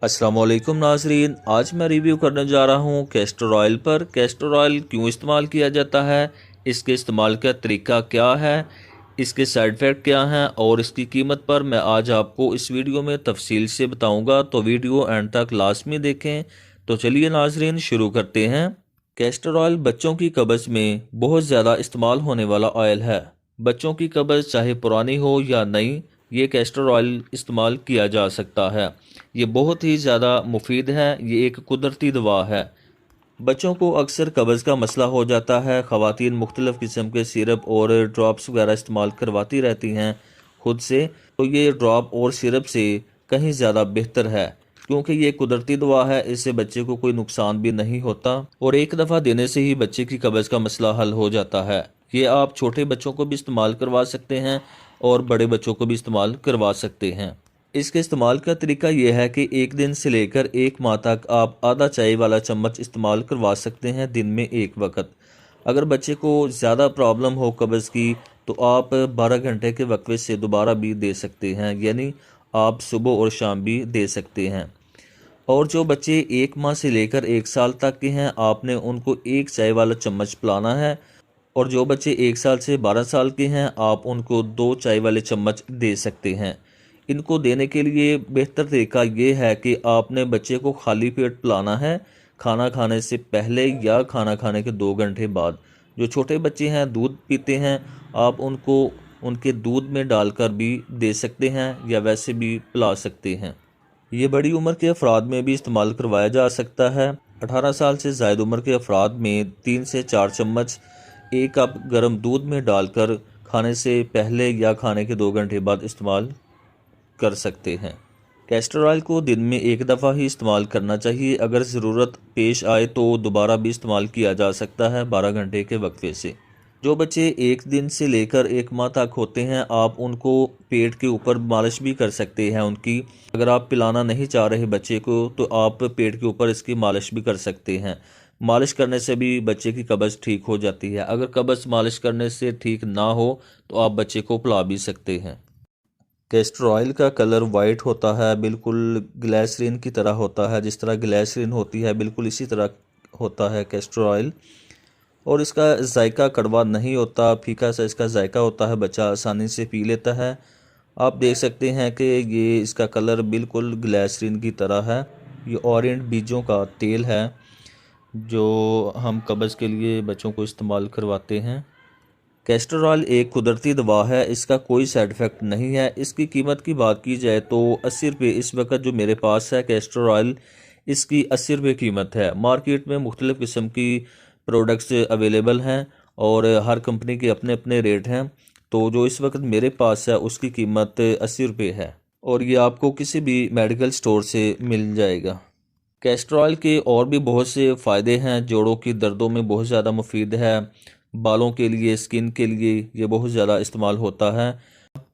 अस्सलाम वालेकुम नाजरीन, आज मैं रिव्यू करने जा रहा हूँ कैस्टर ऑयल पर। कैस्टर ऑयल क्यों इस्तेमाल किया जाता है, इसके इस्तेमाल का तरीका क्या है, इसके साइड इफ़ेक्ट क्या हैं और इसकी कीमत पर मैं आज आपको इस वीडियो में तफसील से बताऊँगा। तो वीडियो एंड तक लाजमी देखें। तो चलिए नाजरीन शुरू करते हैं। कैस्टर ऑयल बच्चों की कब्ज़ में बहुत ज़्यादा इस्तेमाल होने वाला ऑयल है। बच्चों की कब्ज़ चाहे पुरानी हो या नई, ये कैस्टर ऑयल इस्तेमाल किया जा सकता है। ये बहुत ही ज़्यादा मुफीद है। ये एक कुदरती दवा है। बच्चों को अक्सर कब्ज़ का मसला हो जाता है। ख़वातीन मुख्तलिफ़ किस्म के सिरप और ड्रॉप्स वगैरह इस्तेमाल करवाती रहती हैं खुद से, तो ये ड्रॉप और सिरप से कहीं ज़्यादा बेहतर है क्योंकि ये कुदरती दवा है। इससे बच्चे को कोई नुकसान भी नहीं होता और एक दफ़ा देने से ही बच्चे की कब्ज़ का मसला हल हो जाता है। ये आप छोटे बच्चों को भी इस्तेमाल करवा सकते हैं और बड़े बच्चों को भी इस्तेमाल करवा सकते हैं। इसके इस्तेमाल का तरीका यह है कि एक दिन से लेकर एक माह तक आप आधा चाय वाला चम्मच इस्तेमाल करवा सकते हैं दिन में एक वक्त। अगर बच्चे को ज़्यादा प्रॉब्लम हो कब्ज़ की तो आप 12 घंटे के वक्फे से दोबारा भी दे सकते हैं, यानी आप सुबह और शाम भी दे सकते हैं। और जो बच्चे एक माह से लेकर एक साल तक के हैं, आपने उनको एक चाय वाला चम्मच पिलाना है। और जो बच्चे 1 साल से 12 साल के हैं, आप उनको 2 चाय वाले चम्मच दे सकते हैं। इनको देने के लिए बेहतर तरीका ये है कि आपने बच्चे को खाली पेट पिलाना है, खाना खाने से पहले या खाना खाने के 2 घंटे बाद। जो छोटे बच्चे हैं दूध पीते हैं, आप उनको उनके दूध में डालकर भी दे सकते हैं या वैसे भी पिला सकते हैं। ये बड़ी उम्र के अफराद में भी इस्तेमाल करवाया जा सकता है। 18 साल से ज़ायद उम्र के अफराद में 3 से 4 चम्मच एक कप गर्म दूध में डालकर खाने से पहले या खाने के 2 घंटे बाद इस्तेमाल कर सकते हैं। कैस्टर ऑयल को दिन में एक दफ़ा ही इस्तेमाल करना चाहिए। अगर ज़रूरत पेश आए तो दोबारा भी इस्तेमाल किया जा सकता है 12 घंटे के वक्फे से। जो बच्चे एक दिन से लेकर एक माह तक होते हैं, आप उनको पेट के ऊपर मालिश भी कर सकते हैं उनकी। अगर आप पिलाना नहीं चाह रहे बच्चे को तो आप पेट के ऊपर इसकी मालिश भी कर सकते हैं। मालिश करने से भी बच्चे की कब्ज़ ठीक हो जाती है। अगर कब्ज़ मालिश करने से ठीक ना हो तो आप बच्चे को पिला भी सकते हैं। कैस्टर ऑयल का कलर वाइट होता है, बिल्कुल ग्लिसरीन की तरह होता है। जिस तरह ग्लिसरीन होती है बिल्कुल इसी तरह होता है कैस्टर ऑयल। और इसका जायका कड़वा नहीं होता, फीका सा इसका जायका होता है, बच्चा आसानी से पी लेता है। आप देख सकते हैं कि ये इसका कलर बिल्कुल ग्लिसरीन की तरह है। ये ऑरेंज बीजों का तेल है जो हम कब्ज़ के लिए बच्चों को इस्तेमाल करवाते हैं। कैस्टर ऑयल एक कुदरती दवा है, इसका कोई साइड इफ़ेक्ट नहीं है। इसकी कीमत की बात की जाए तो 80 रुपये इस वक्त जो मेरे पास है कैस्टर ऑयल, इसकी 80 रुपये कीमत है। मार्केट में मुख्तलिफ़ किस्म की प्रोडक्ट्स अवेलेबल हैं और हर कंपनी के अपने अपने रेट हैं। तो जो इस वक्त मेरे पास है उसकी कीमत 80 रुपये है और ये आपको किसी भी मेडिकल स्टोर से मिल जाएगा। कैस्टर ऑयल के और भी बहुत से फ़ायदे हैं। जोड़ों की दर्दों में बहुत ज़्यादा मुफीद है। बालों के लिए, स्किन के लिए ये बहुत ज़्यादा इस्तेमाल होता है।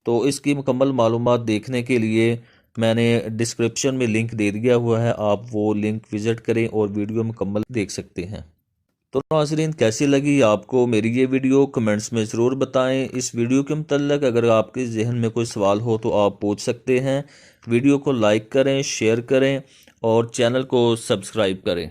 तो इसकी मुकम्मल मालूमात देखने के लिए मैंने डिस्क्रिप्शन में लिंक दे दिया हुआ है, आप वो लिंक विज़िट करें और वीडियो मुकम्मल देख सकते हैं। तो नाज़रीन, कैसी लगी आपको मेरी ये वीडियो, कमेंट्स में ज़रूर बताएं। इस वीडियो के मतलब अगर आपके जहन में कोई सवाल हो तो आप पूछ सकते हैं। वीडियो को लाइक करें, शेयर करें और चैनल को सब्सक्राइब करें।